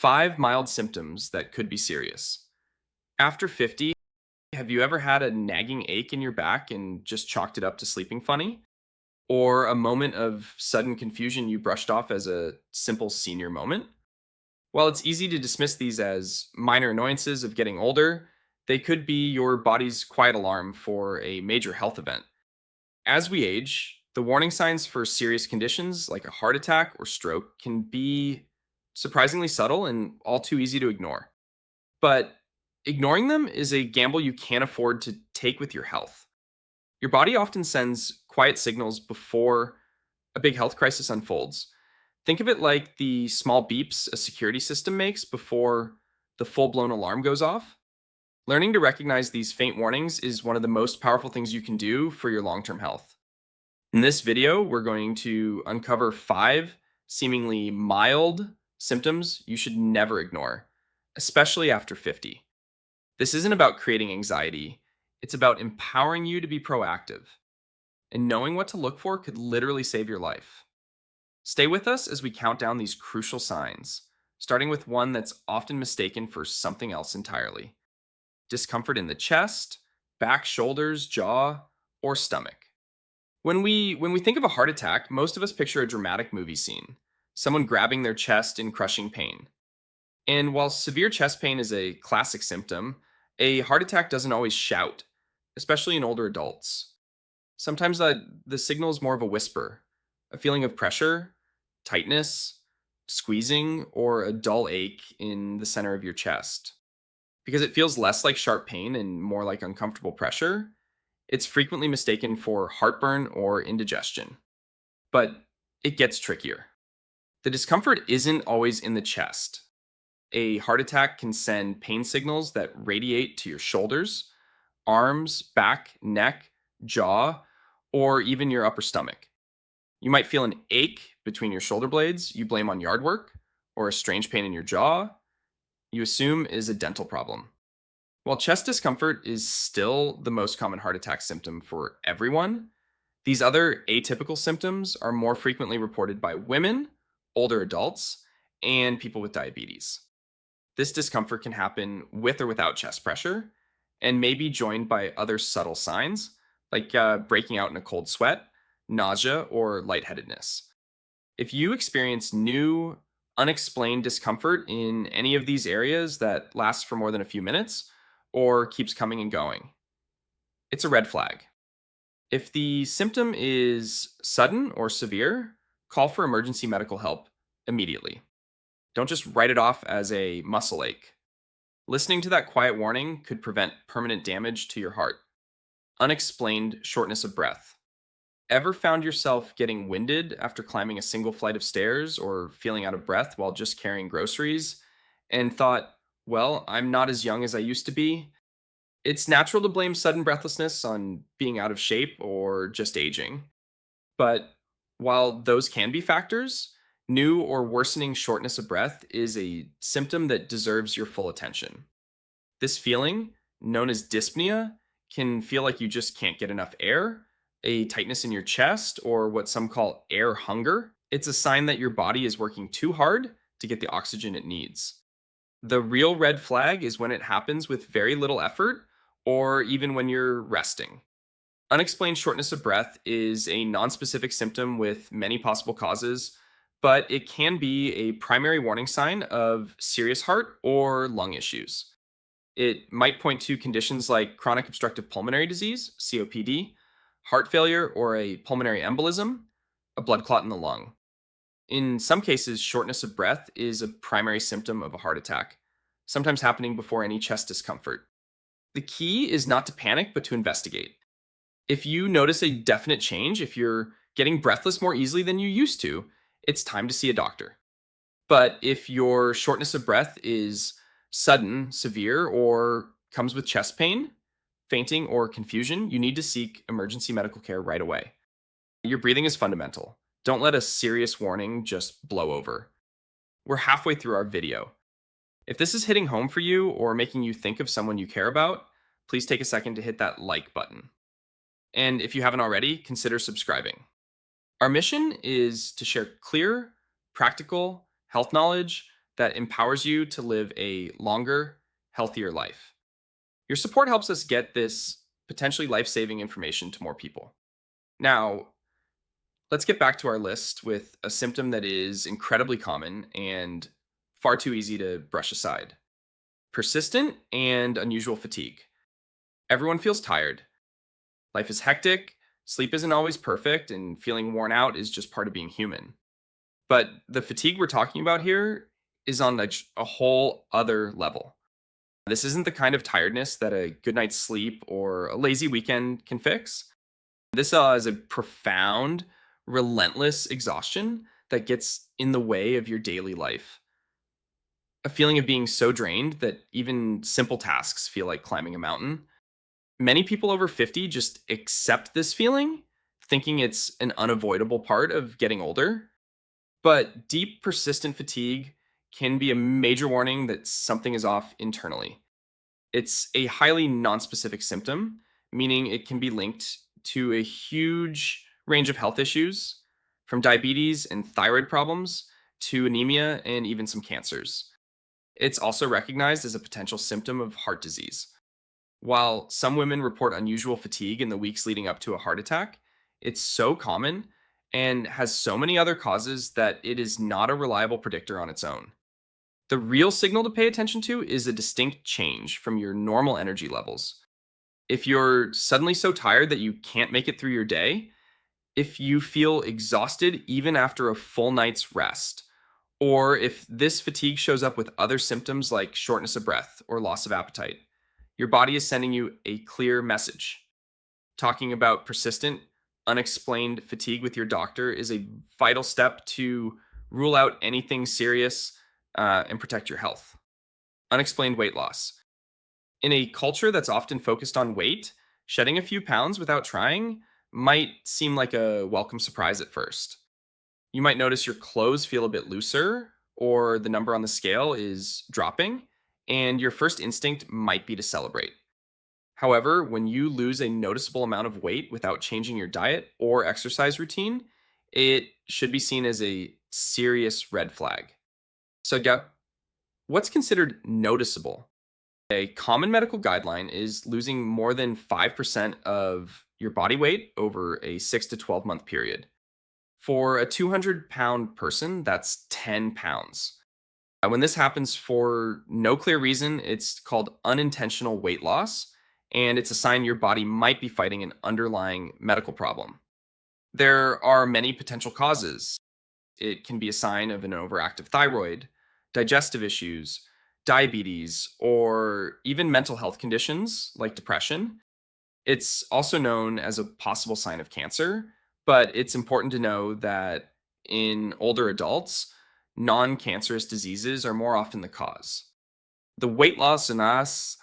5 mild symptoms that could be serious. After 50, have you ever had a nagging ache in your back and just chalked it up to sleeping funny? Or a moment of sudden confusion you brushed off as a simple senior moment? While it's easy to dismiss these as minor annoyances of getting older, they could be your body's quiet alarm for a major health event. As we age, the warning signs for serious conditions like a heart attack or stroke can be surprisingly subtle and all too easy to ignore. But ignoring them is a gamble you can't afford to take with your health. Your body often sends quiet signals before a big health crisis unfolds. Think of it like the small beeps a security system makes before the full blown alarm goes off. Learning to recognize these faint warnings is one of the most powerful things you can do for your long term health. In this video, we're going to uncover 5 seemingly mild symptoms you should never ignore, especially after 50. This isn't about creating anxiety, it's about empowering you to be proactive. And knowing what to look for could literally save your life. Stay with us as we count down these crucial signs, starting with one that's often mistaken for something else entirely: discomfort in the chest, back, shoulders, jaw, or stomach. When we think of a heart attack, most of us picture a dramatic movie scene, someone grabbing their chest in crushing pain. And while severe chest pain is a classic symptom, a heart attack doesn't always shout, especially in older adults. Sometimes the signal is more of a whisper, a feeling of pressure, tightness, squeezing, or a dull ache in the center of your chest. Because it feels less like sharp pain and more like uncomfortable pressure, it's frequently mistaken for heartburn or indigestion. But it gets trickier. The discomfort isn't always in the chest. A heart attack can send pain signals that radiate to your shoulders, arms, back, neck, jaw, or even your upper stomach. You might feel an ache between your shoulder blades you blame on yard work, or a strange pain in your jaw you assume is a dental problem. While chest discomfort is still the most common heart attack symptom for everyone, these other atypical symptoms are more frequently reported by women, older adults, and people with diabetes. This discomfort can happen with or without chest pressure and may be joined by other subtle signs like breaking out in a cold sweat, nausea, or lightheadedness. If you experience new, unexplained discomfort in any of these areas that lasts for more than a few minutes or keeps coming and going, it's a red flag. If the symptom is sudden or severe, call for emergency medical help immediately. Don't just write it off as a muscle ache. Listening to that quiet warning could prevent permanent damage to your heart. Unexplained shortness of breath. Ever found yourself getting winded after climbing a single flight of stairs or feeling out of breath while just carrying groceries and thought, well, I'm not as young as I used to be? It's natural to blame sudden breathlessness on being out of shape or just aging. But while those can be factors, new or worsening shortness of breath is a symptom that deserves your full attention. This feeling, known as dyspnea, can feel like you just can't get enough air, a tightness in your chest, or what some call air hunger. It's a sign that your body is working too hard to get the oxygen it needs. The real red flag is when it happens with very little effort or even when you're resting. Unexplained shortness of breath is a nonspecific symptom with many possible causes, but it can be a primary warning sign of serious heart or lung issues. It might point to conditions like chronic obstructive pulmonary disease, COPD, heart failure, or a pulmonary embolism, a blood clot in the lung. In some cases, shortness of breath is a primary symptom of a heart attack, sometimes happening before any chest discomfort. The key is not to panic, but to investigate. If you notice a definite change, if you're getting breathless more easily than you used to, it's time to see a doctor. But if your shortness of breath is sudden, severe, or comes with chest pain, fainting, or confusion, you need to seek emergency medical care right away. Your breathing is fundamental. Don't let a serious warning just blow over. We're halfway through our video. If this is hitting home for you or making you think of someone you care about, please take a second to hit that like button. And if you haven't already, consider subscribing. Our mission is to share clear, practical health knowledge that empowers you to live a longer, healthier life. Your support helps us get this potentially life saving information to more people. Now, let's get back to our list with a symptom that is incredibly common and far too easy to brush aside: persistent and unusual fatigue. Everyone feels tired. Life is hectic. Sleep isn't always perfect, and feeling worn out is just part of being human. But the fatigue we're talking about here is on a whole other level. This isn't the kind of tiredness that a good night's sleep or a lazy weekend can fix. This is a profound, relentless exhaustion that gets in the way of your daily life. A feeling of being so drained that even simple tasks feel like climbing a mountain. Many people over 50 just accept this feeling, thinking it's an unavoidable part of getting older. But deep, persistent fatigue can be a major warning that something is off internally. It's a highly nonspecific symptom, meaning it can be linked to a huge range of health issues, from diabetes and thyroid problems to anemia and even some cancers. It's also recognized as a potential symptom of heart disease. While some women report unusual fatigue in the weeks leading up to a heart attack, it's so common and has so many other causes that it is not a reliable predictor on its own. The real signal to pay attention to is a distinct change from your normal energy levels. If you're suddenly so tired that you can't make it through your day, if you feel exhausted even after a full night's rest, or if this fatigue shows up with other symptoms like shortness of breath or loss of appetite, your body is sending you a clear message. Talking about persistent, unexplained fatigue with your doctor is a vital step to rule out anything serious and protect your health. Unexplained weight loss. In a culture that's often focused on weight, shedding a few pounds without trying might seem like a welcome surprise at first. You might notice your clothes feel a bit looser, or the number on the scale is dropping, and your first instinct might be to celebrate. However, when you lose a noticeable amount of weight without changing your diet or exercise routine, it should be seen as a serious red flag. So, yeah, what's considered noticeable? A common medical guideline is losing more than 5% of your body weight over a 6 to 12-month period. For a 200-pound person, that's 10 pounds. When this happens for no clear reason, it's called unintentional weight loss, and it's a sign your body might be fighting an underlying medical problem. There are many potential causes. It can be a sign of an overactive thyroid, digestive issues, diabetes, or even mental health conditions like depression. It's also known as a possible sign of cancer, but it's important to know that in older adults, non cancerous diseases are more often the cause. The weight loss in us,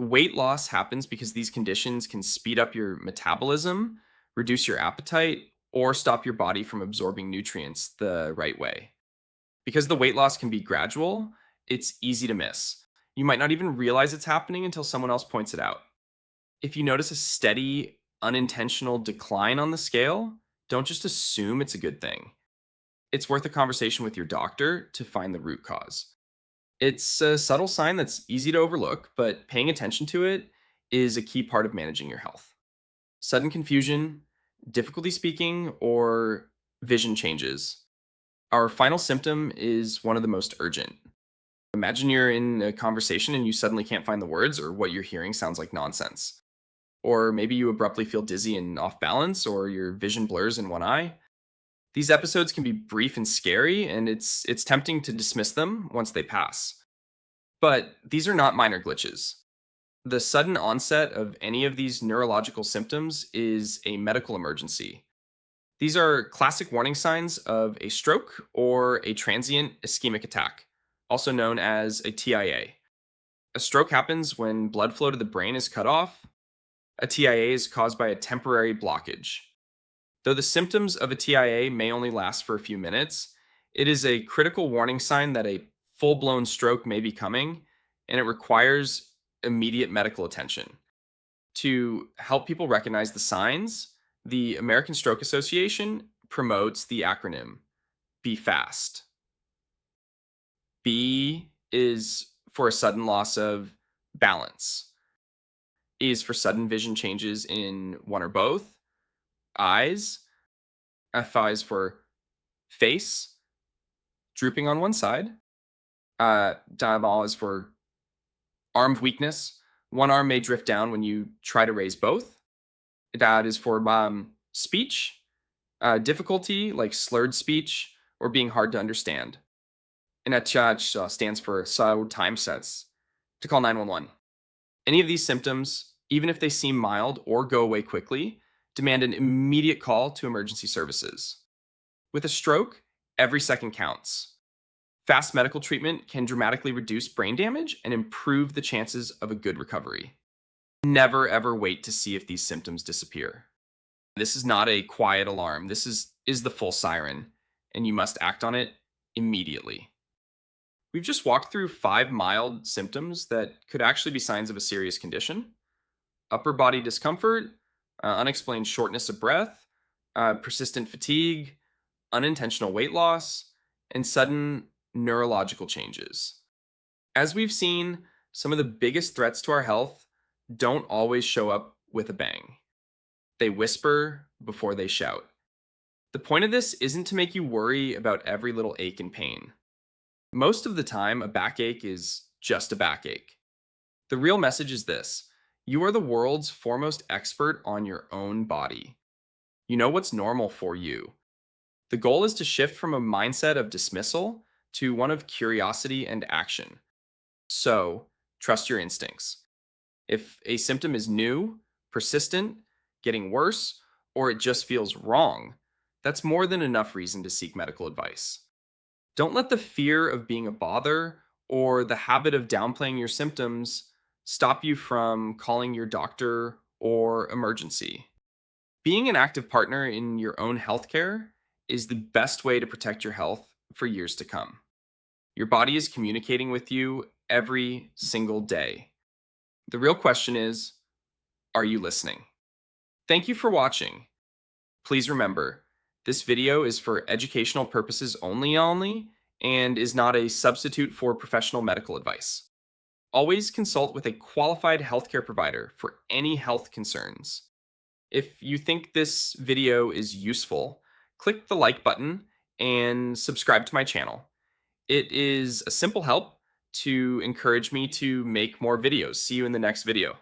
weight loss happens because these conditions can speed up your metabolism, reduce your appetite, or stop your body from absorbing nutrients the right way. Because the weight loss can be gradual, it's easy to miss. You might not even realize it's happening until someone else points it out. If you notice a steady, unintentional decline on the scale, don't just assume it's a good thing. It's worth a conversation with your doctor to find the root cause. It's a subtle sign that's easy to overlook, but paying attention to it is a key part of managing your health. Sudden confusion, difficulty speaking, or vision changes. Our final symptom is one of the most urgent. Imagine you're in a conversation and you suddenly can't find the words, or what you're hearing sounds like nonsense. Or maybe you abruptly feel dizzy and off balance, or your vision blurs in one eye. These episodes can be brief and scary, and it's tempting to dismiss them once they pass. But these are not minor glitches. The sudden onset of any of these neurological symptoms is a medical emergency. These are classic warning signs of a stroke or a transient ischemic attack, also known as a TIA. A stroke happens when blood flow to the brain is cut off. A TIA is caused by a temporary blockage. Though the symptoms of a TIA may only last for a few minutes, it is a critical warning sign that a full blown stroke may be coming, and it requires immediate medical attention. To help people recognize the signs, the American Stroke Association promotes the acronym BE FAST. B is for a sudden loss of balance. E is for sudden vision changes in one or both eyes. FI is for face drooping on one side. DIAB-HEALTH is for arm weakness. One arm may drift down when you try to raise both. DIAD is for speech, difficulty like slurred speech or being hard to understand. And ATCH stands for so time sets to call 911. Any of these symptoms, even if they seem mild or go away quickly, demand an immediate call to emergency services. With a stroke, every second counts. Fast medical treatment can dramatically reduce brain damage and improve the chances of a good recovery. Never ever wait to see if these symptoms disappear. This is not a quiet alarm. This is the full siren, and you must act on it immediately. We've just walked through 5 mild symptoms that could actually be signs of a serious condition: upper body discomfort, unexplained shortness of breath, persistent fatigue, unintentional weight loss, and sudden neurological changes. As we've seen, some of the biggest threats to our health don't always show up with a bang. They whisper before they shout. The point of this isn't to make you worry about every little ache and pain. Most of the time, a backache is just a backache. The real message is this: you are the world's foremost expert on your own body. You know what's normal for you. The goal is to shift from a mindset of dismissal to one of curiosity and action. So, trust your instincts. If a symptom is new, persistent, getting worse, or it just feels wrong, that's more than enough reason to seek medical advice. Don't let the fear of being a bother or the habit of downplaying your symptoms stop you from calling your doctor or emergency. Being an active partner in your own healthcare is the best way to protect your health for years to come. Your body is communicating with you every single day. The real question is, are you listening? Thank you for watching. Please remember, this video is for educational purposes only, and is not a substitute for professional medical advice. Always consult with a qualified healthcare provider for any health concerns. If you think this video is useful, click the like button and subscribe to my channel. It is a simple help to encourage me to make more videos. See you in the next video.